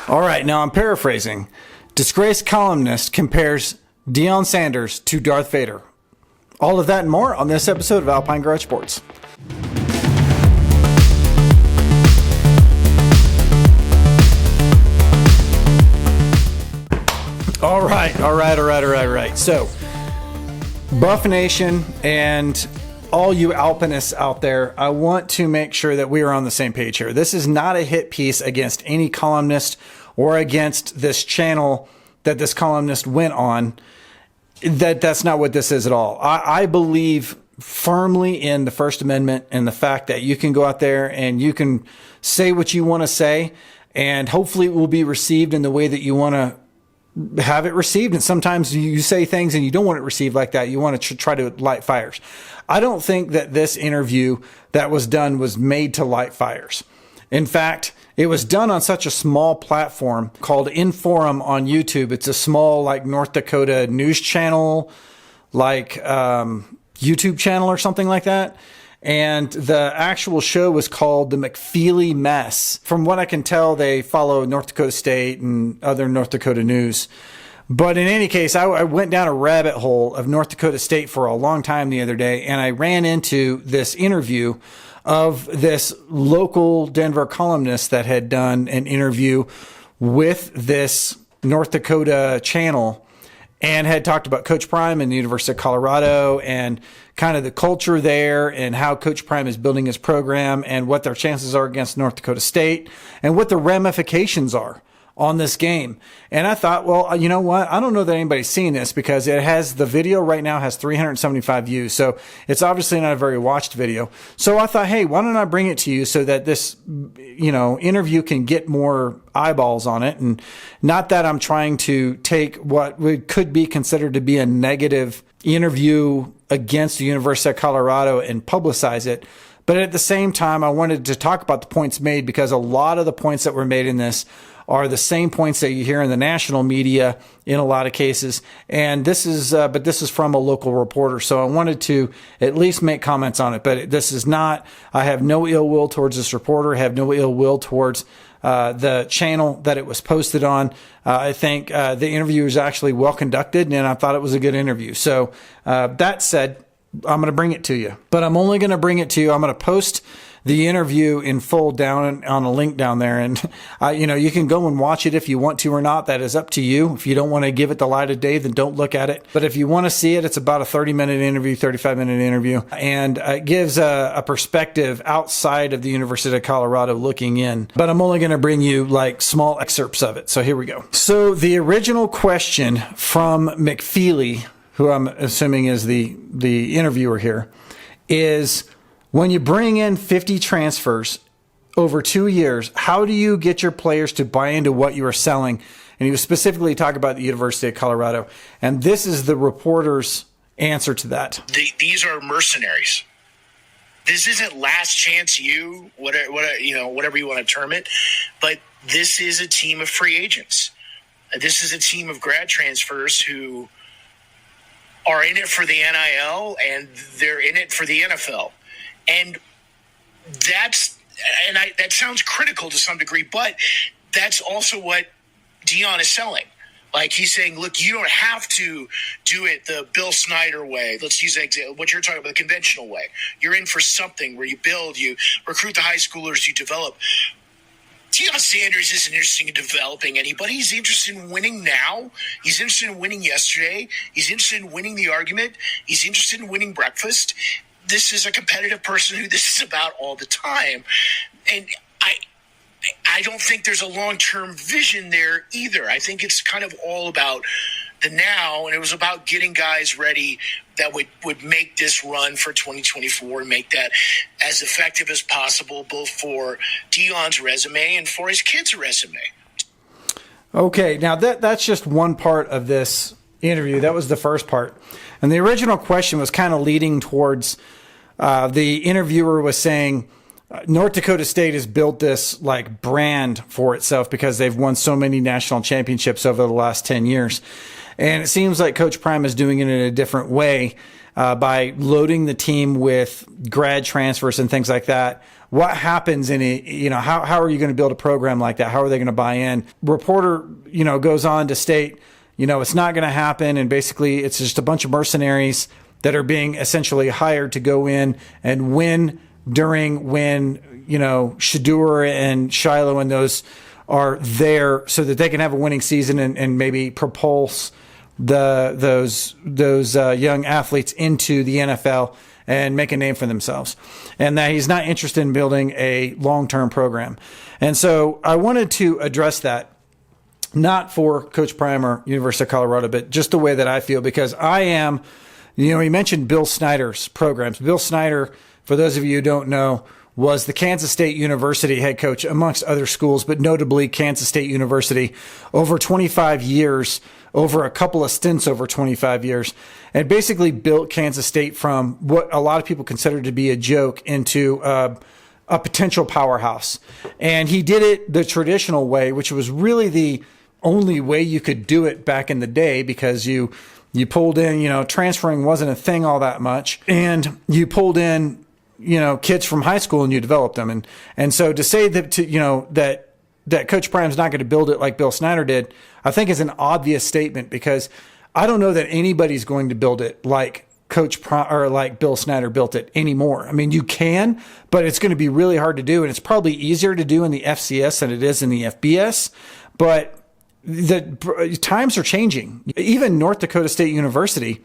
All right, now I'm paraphrasing. Disgraced Columnist compares Deion Sanders to Darth Vader. All of that and more on this episode of Alpine Garage Sports. All right. So, Buff Nation and all you alpinists out there, I want to make sure that we are on the same page here. This is not a hit piece against any columnist or against this channel that this columnist went on. That's not what this is at all. I believe firmly in the First Amendment and the fact that you can go out there and you can say what you want to say, and hopefully it will be received in the way that you want to have it received. And sometimes you say things and you don't want it received like that. You want to try to light fires. I don't think that this interview that was done was made to light fires. In fact, it was done on such a small platform called InForum on YouTube. It's a small, like, North Dakota news channel, like YouTube channel or something like that. And the actual show was called The McFeely Mess. From what I can tell, they follow North Dakota State and other North Dakota news. But in any case, I went down a rabbit hole of North Dakota State for a long time the other day, and I ran into this interview of this local Denver columnist that had done an interview with this North Dakota channel and had talked about Coach Prime and the University of Colorado and kind of the culture there and how Coach Prime is building his program and what their chances are against North Dakota State and what the ramifications are on this game. And I thought, well, you know what? I don't know that anybody's seen this because it has, the video right now has 375 views. So it's obviously not a very watched video. So I thought, hey, why don't I bring it to you so that this, interview can get more eyeballs on it. And not that I'm trying to take what could be considered to be a negative interview against the University of Colorado and publicize it. But at the same time, I wanted to talk about the points made because a lot of the points that were made in this are the same points that you hear in the national media in a lot of cases. And this is from a local reporter. So I wanted to at least make comments on it. But this is not, I have no ill will towards this reporter. I have no ill will towards the channel that it was posted on. I think the interview was actually well conducted and I thought it was a good interview. So that said, I'm going to bring it to you, but I'm only going to bring it to you. I'm going to post the interview in full down on a link down there. And, you can go and watch it if you want to or not. That is up to you. If you don't want to give it the light of day, then don't look at it. But if you want to see it, it's about a 30-minute interview, 35-minute interview. And it gives a perspective outside of the University of Colorado looking in. But I'm only going to bring you like small excerpts of it. So here we go. So the original question from McFeely, who I'm assuming is the interviewer here, is, when you bring in 50 transfers over 2 years, how do you get your players to buy into what you are selling? And he was specifically talking about the University of Colorado. And this is the reporter's answer to that. These are mercenaries. This isn't last chance whatever you want to term it. But this is a team of free agents. This is a team of grad transfers who are in it for the NIL and they're in it for the NFL. And that sounds critical to some degree, but that's also what Deion is selling. Like, he's saying, look, you don't have to do it the Bill Snyder way. Let's use what you're talking about, the conventional way. You're in for something where you build, you recruit the high schoolers, you develop. Deion Sanders isn't interested in developing anybody. He's interested in winning now. He's interested in winning yesterday. He's interested in winning the argument. He's interested in winning breakfast. This is a competitive person who this is about all the time. And I don't think there's a long-term vision there either. I think it's kind of all about the now, and it was about getting guys ready that would make this run for 2024 and make that as effective as possible, both for Deion's resume and for his kid's resume. Okay, now that's just one part of this interview. That was the first part. And the original question was kind of leading towards the interviewer was saying North Dakota State has built this like brand for itself because they've won so many national championships over the last 10 years. And it seems like Coach Prime is doing it in a different way by loading the team with grad transfers and things like that what happens in a, how are you going to build a program like that? How are they going to buy in? Reporter, goes on to state, it's not going to happen. And basically it's just a bunch of mercenaries that are being essentially hired to go in and win when, Shadur and Shiloh and those are there so that they can have a winning season and maybe propulse those young athletes into the NFL and make a name for themselves, and that he's not interested in building a long-term program. And so I wanted to address that, not for Coach Prime or University of Colorado, but just the way that I feel, because I am, he mentioned Bill Snyder's programs. Bill Snyder, for those of you who don't know, was the Kansas State University head coach, amongst other schools, but notably Kansas State University, over 25 years, over a couple of stints over 25 years, and basically built Kansas State from what a lot of people consider to be a joke into a potential powerhouse. And he did it the traditional way, which was really the only way you could do it back in the day, because you pulled in, transferring wasn't a thing all that much, and you pulled in kids from high school and you develop them. And so to say that, that Coach Prime's not going to build it like Bill Snyder did, I think is an obvious statement, because I don't know that anybody's going to build it like Coach Prime or like Bill Snyder built it anymore. I mean, you can, but it's going to be really hard to do. And it's probably easier to do in the FCS than it is in the FBS, but the times are changing. Even North Dakota State University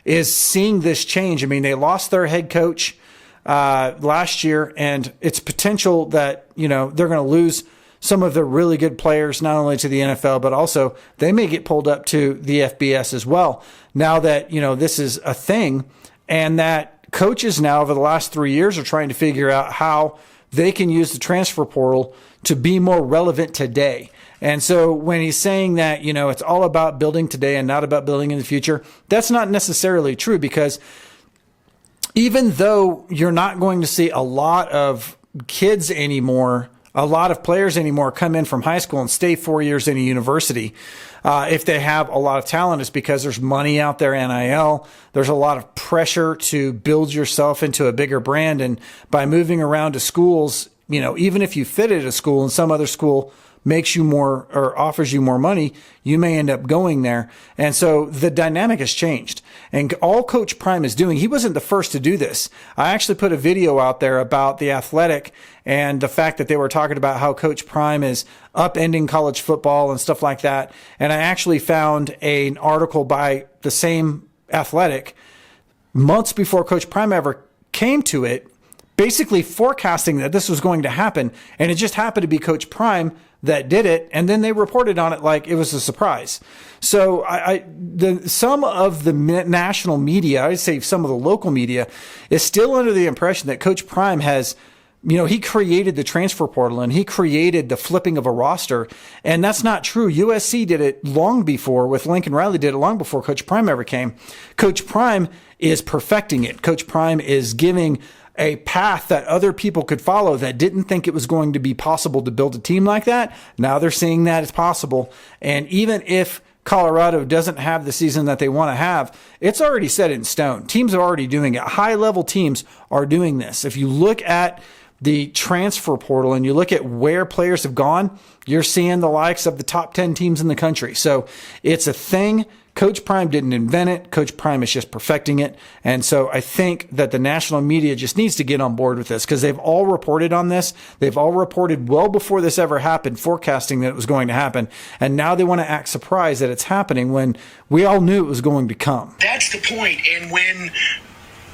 is seeing this change. I mean, they lost their head coach last year, and it's potential that, they're going to lose some of their really good players, not only to the NFL, but also they may get pulled up to the FBS as well. Now that, this is a thing, and that coaches now over the last 3 years are trying to figure out how they can use the transfer portal to be more relevant today. And so when he's saying that, it's all about building today and not about building in the future, that's not necessarily true, because even though you're not going to see a lot of kids anymore, a lot of players anymore come in from high school and stay 4 years in a university, if they have a lot of talent, is because there's money out there, NIL. There's a lot of pressure to build yourself into a bigger brand. And by moving around to schools, even if you fit at a school and some other school makes you more or offers you more money, you may end up going there. And so the dynamic has changed. And all Coach Prime is doing, he wasn't the first to do this. I actually put a video out there about the Athletic and the fact that they were talking about how Coach Prime is upending college football and stuff like that. And I actually found an article by the same Athletic months before Coach Prime ever came to it, basically forecasting that this was going to happen. And it just happened to be Coach Prime that did it, and then they reported on it like it was a surprise. So some of the national media, I'd say some of the local media, is still under the impression that Coach Prime has, he created the transfer portal and he created the flipping of a roster, and that's not true. USC did it long before, with Lincoln Riley did it long before Coach Prime ever came. Coach Prime is perfecting it. Coach Prime is giving a path that other people could follow that didn't think it was going to be possible to build a team like that. Now they're seeing that it's possible. And even if Colorado doesn't have the season that they want to have, it's already set in stone. Teams are already doing it. High-level teams are doing this. If you look at the transfer portal and you look at where players have gone, you're seeing the likes of the top 10 teams in the country. So it's a thing. Coach Prime didn't invent it. Coach Prime is just perfecting it. And so I think that the national media just needs to get on board with this, because they've all reported on this. They've all reported well before this ever happened, forecasting that it was going to happen. And now they want to act surprised that it's happening when we all knew it was going to come. That's the point. And when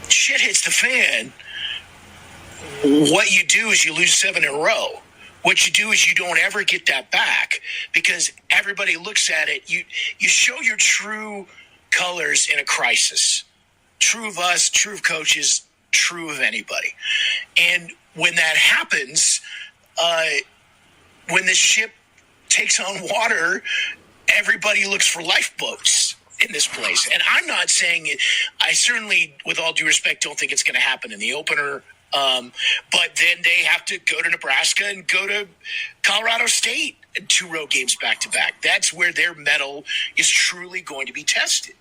shit hits the fan, what you do is you lose 7 in a row. What you do is you don't ever get that back, because everybody looks at it. You show your true colors in a crisis. True of us, true of coaches, true of anybody. And when that happens, when the ship takes on water, everybody looks for lifeboats in this place. And I'm not saying it. I certainly, with all due respect, don't think it's going to happen in the opener. But then they have to go to Nebraska and go to Colorado State and 2 road games back to back. That's where their mettle is truly going to be tested.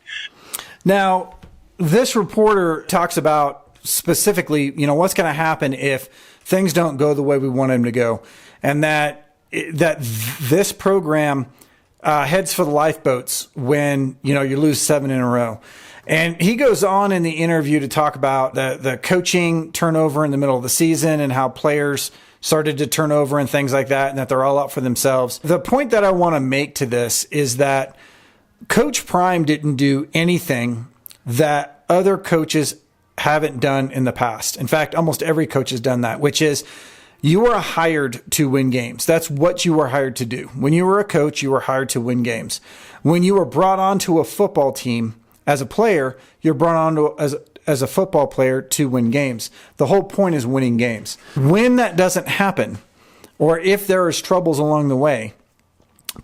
Now, this reporter talks about specifically, what's going to happen if things don't go the way we want them to go, and that this program heads for the lifeboats when you lose 7 in a row. And he goes on in the interview to talk about the coaching turnover in the middle of the season and how players started to turn over and things like that, and that they're all out for themselves. The point that I want to make to this is that Coach Prime didn't do anything that other coaches haven't done in the past. In fact, almost every coach has done that, which is you are hired to win games. That's what you were hired to do. When you were a coach, you were hired to win games. When you were brought onto a football team as a player, you're brought on as a football player to win games. The whole point is winning games. When that doesn't happen, or if there is troubles along the way,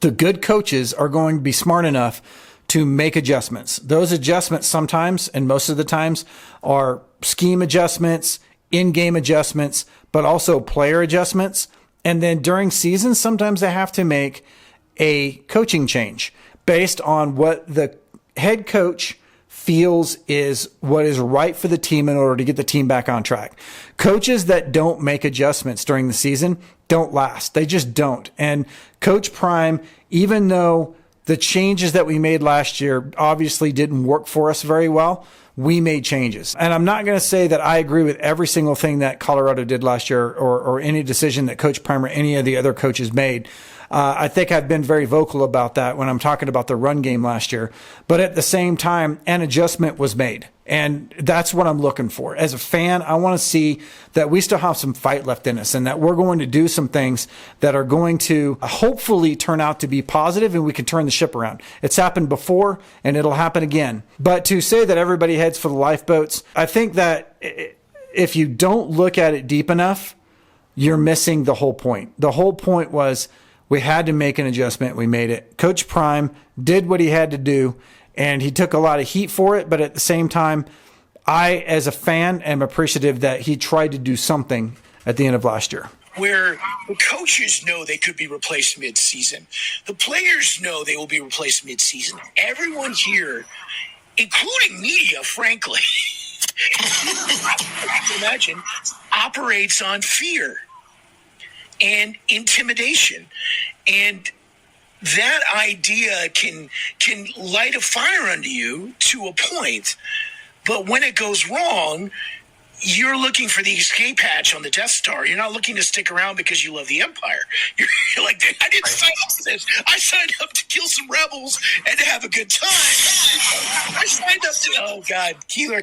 the good coaches are going to be smart enough to make adjustments. Those adjustments sometimes, and most of the times, are scheme adjustments, in-game adjustments, but also player adjustments. And then during seasons, sometimes they have to make a coaching change based on what the head coach feels is what is right for the team in order to get the team back on track. Coaches that don't make adjustments during the season don't last. They just don't. And Coach Prime, even though the changes that we made last year obviously didn't work for us very well, we made changes. And I'm not going to say that I agree with every single thing that Colorado did last year or any decision that Coach Prime or any of the other coaches made. I think I've been very vocal about that when I'm talking about the run game last year. But at the same time, an adjustment was made. And that's what I'm looking for. As a fan, I want to see that we still have some fight left in us and that we're going to do some things that are going to hopefully turn out to be positive and we can turn the ship around. It's happened before and it'll happen again. But to say that everybody heads for the lifeboats, I think that if you don't look at it deep enough, you're missing the whole point. The whole point was we had to make an adjustment. We made it. Coach Prime did what he had to do, and he took a lot of heat for it. But at the same time, I, as a fan, am appreciative that he tried to do something at the end of last year. Where the coaches know they could be replaced mid-season. The players know they will be replaced mid-season. Everyone here, including media, frankly, I can imagine, operates on fear and intimidation. And that idea can light a fire under you to a point. But when it goes wrong, you're looking for the escape hatch on the Death Star. You're not looking to stick around because you love the Empire. You're like, I didn't sign up for this. I signed up to kill some rebels and to have a good time. I signed up to, oh God, Keeler,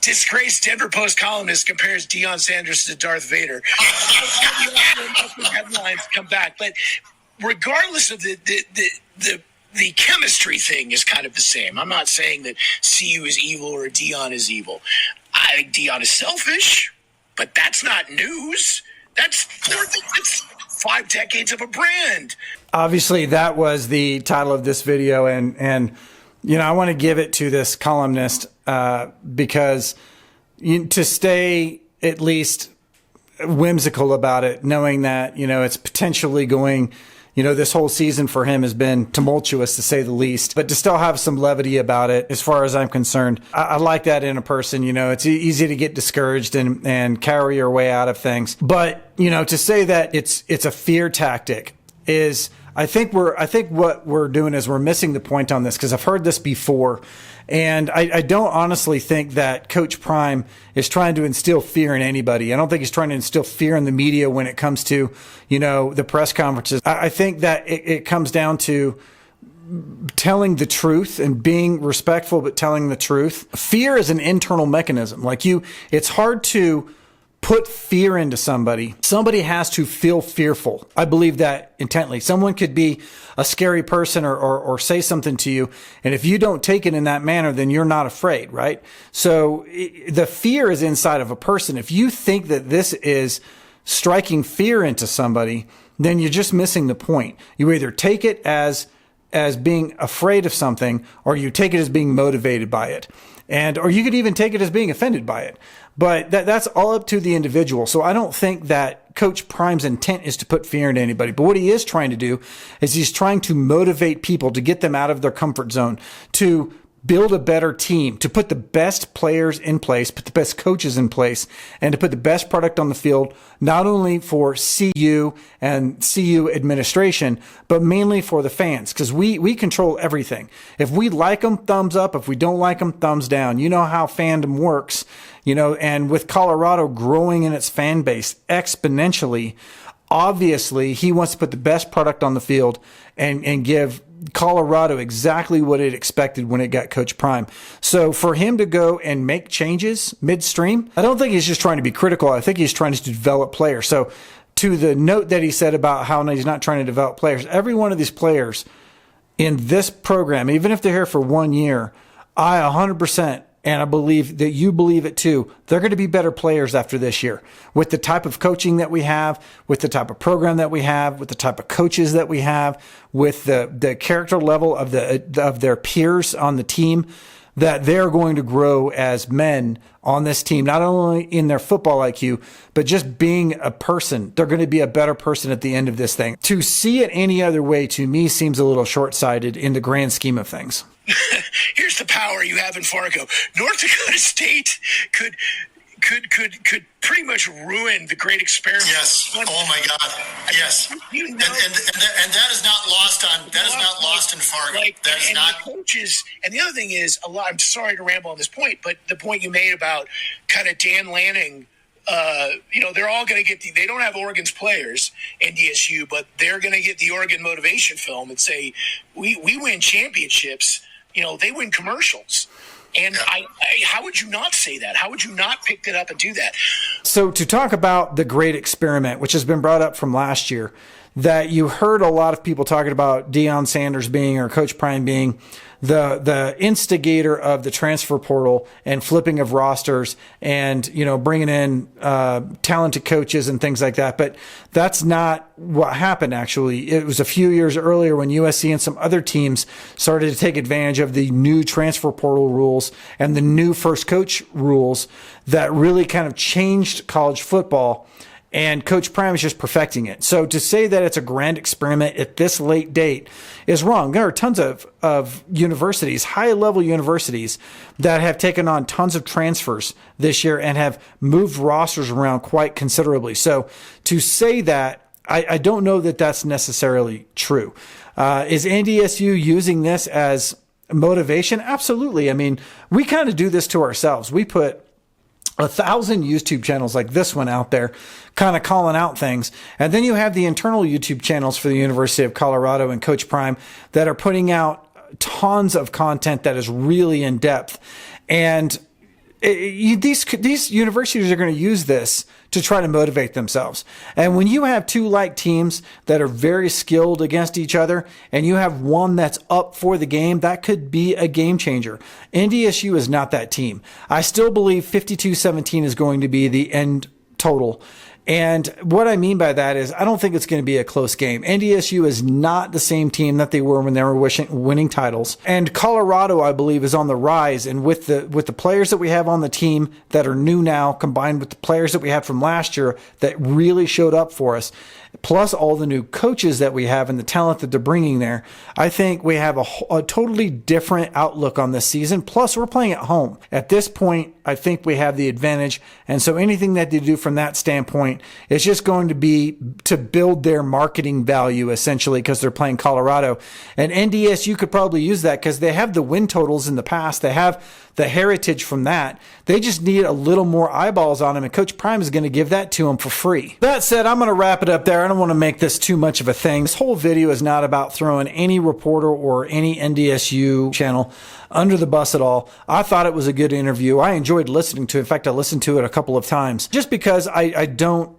Disgraced Denver Post columnist compares Deion Sanders to Darth Vader. Headlines come back, but regardless of the chemistry thing is kind of the same. I'm not saying that CU is evil or Deion is evil. I think Deion is selfish, but that's not news. That's 5 decades of a brand. Obviously, that was the title of this video, and I want to give it to this columnist because to stay at least whimsical about it, knowing that, it's potentially going, this whole season for him has been tumultuous to say the least, but to still have some levity about it, as far as I'm concerned, I like that in a person. It's easy to get discouraged and carry your way out of things. But, to say that it's a fear tactic is, I think what we're doing is we're missing the point on this, because I've heard this before. And I don't honestly think that Coach Prime is trying to instill fear in anybody. I don't think he's trying to instill fear in the media when it comes to, the press conferences. I think that it comes down to telling the truth and being respectful, but telling the truth. Fear is an internal mechanism. It's hard to put fear into somebody. Somebody has to feel fearful. I believe that intently. Someone could be a scary person or say something to you, and if you don't take it in that manner, then you're not afraid, right? So the fear is inside of a person. If you think that this is striking fear into somebody, then you're just missing the point. You either take it as being afraid of something, or you take it as being motivated by it. Or you could even take it as being offended by it. But that's all up to the individual. So I don't think that Coach Prime's intent is to put fear into anybody. But what he is trying to do is he's trying to motivate people, to get them out of their comfort zone, to build a better team, to put the best players in place, put the best coaches in place, and to put the best product on the field, not only for CU and CU administration, but mainly for the fans, because we control everything. If we like them, thumbs up. If we don't like them, thumbs down. You know how fandom works, and with Colorado growing in its fan base exponentially, obviously he wants to put the best product on the field and give Colorado exactly what it expected when it got Coach Prime. So for him to go and make changes midstream, I don't think he's just trying to be critical. I think he's trying to develop players. So to the note that he said about how he's not trying to develop players, every one of these players in this program, even if they're here for 1 year, I 100%, and I believe that you believe it too, they're going to be better players after this year. With the type of coaching that we have, with the type of program that we have, with the type of coaches that we have, with the character level of their peers on the team, that they're going to grow as men on this team, not only in their football IQ, but just being a person. They're going to be a better person at the end of this thing. To see it any other way, to me, seems a little short-sighted in the grand scheme of things. Here's the power you have in Fargo. North Dakota State could pretty much ruin the great experiment. Yes. Oh my God. Yes. And that is not lost on. That is not lost in Fargo. That is not. The coaches. And the other thing is, I'm sorry to ramble on this point, but the point you made about kind of Dan Lanning. They're all going to get they don't have Oregon's players, NDSU, but they're going to get the Oregon motivation film and say, we win championships. They win commercials. And how would you not say that? How would you not pick that up and do that? So to talk about the great experiment, which has been brought up from last year, that you heard a lot of people talking about Deion Sanders being, or Coach Prime being, the instigator of the transfer portal and flipping of rosters and, bringing in talented coaches and things like that. But that's not what happened, actually. It was a few years earlier when USC and some other teams started to take advantage of the new transfer portal rules and the new first coach rules that really kind of changed college football. And Coach Prime is just perfecting it. So to say that it's a grand experiment at this late date is wrong. There are tons of universities, high-level universities, that have taken on tons of transfers this year and have moved rosters around quite considerably. So to say that, I don't know that that's necessarily true. Is NDSU using this as motivation? Absolutely. I mean, we kind of do this to ourselves. We put 1,000 YouTube channels like this one out there kind of calling out things. And then you have the internal YouTube channels for the University of Colorado and Coach Prime that are putting out tons of content that is really in depth. And these universities are going to use this to try to motivate themselves. And when you have two like teams that are very skilled against each other, and you have one that's up for the game, that could be a game changer. NDSU is not that team. I still believe 52-17 is going to be the end total. And what I mean by that is I don't think it's going to be a close game. NDSU is not the same team that they were when they were winning titles. And Colorado, I believe, is on the rise. And with the players that we have on the team that are new now, combined with the players that we had from last year that really showed up for us, plus all the new coaches that we have and the talent that they're bringing there, I think we have a totally different outlook on this season. Plus, we're playing at home. At this point, I think we have the advantage. And so anything that they do from that standpoint is just going to be to build their marketing value, essentially, because they're playing Colorado. And NDSU could probably use that because they have the win totals in the past. They have the heritage from that. They just need a little more eyeballs on them, and Coach Prime is going to give that to them for free. That said, I'm going to wrap it up there. I don't want to make this too much of a thing. This whole video is not about throwing any reporter or any NDSU channel under the bus at all. I thought it was a good interview. I enjoyed listening to it. In fact, I listened to it a couple of times just because I don't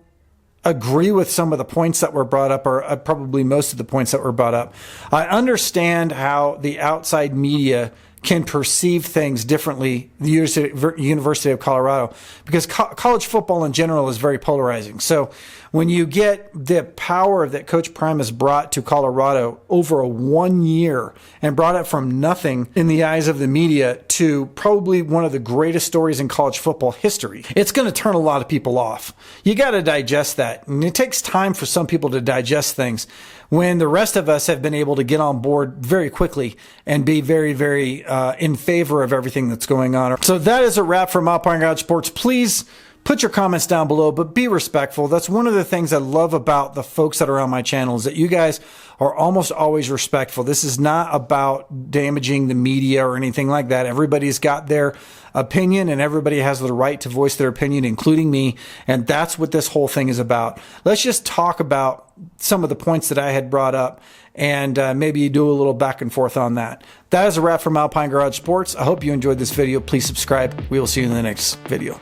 agree with some of the points that were brought up, or probably most of the points that were brought up. I understand how the outside media can perceive things differently, the University of Colorado, because college football in general is very polarizing. So when you get the power that Coach Prime has brought to Colorado over a 1 year and brought it from nothing in the eyes of the media to probably one of the greatest stories in college football history, it's going to turn a lot of people off. You got to digest that. And it takes time for some people to digest things when the rest of us have been able to get on board very quickly and be very, very in favor of everything that's going on. So that is a wrap from Alpine Garage Sports. Please put your comments down below, but be respectful. That's one of the things I love about the folks that are on my channel is that you guys are almost always respectful. This is not about damaging the media or anything like that. Everybody's got their opinion and everybody has the right to voice their opinion, including me. And that's what this whole thing is about. Let's just talk about some of the points that I had brought up and maybe you do a little back and forth on that. That is a wrap from Alpine Garage Sports. I hope you enjoyed this video. Please subscribe. We will see you in the next video.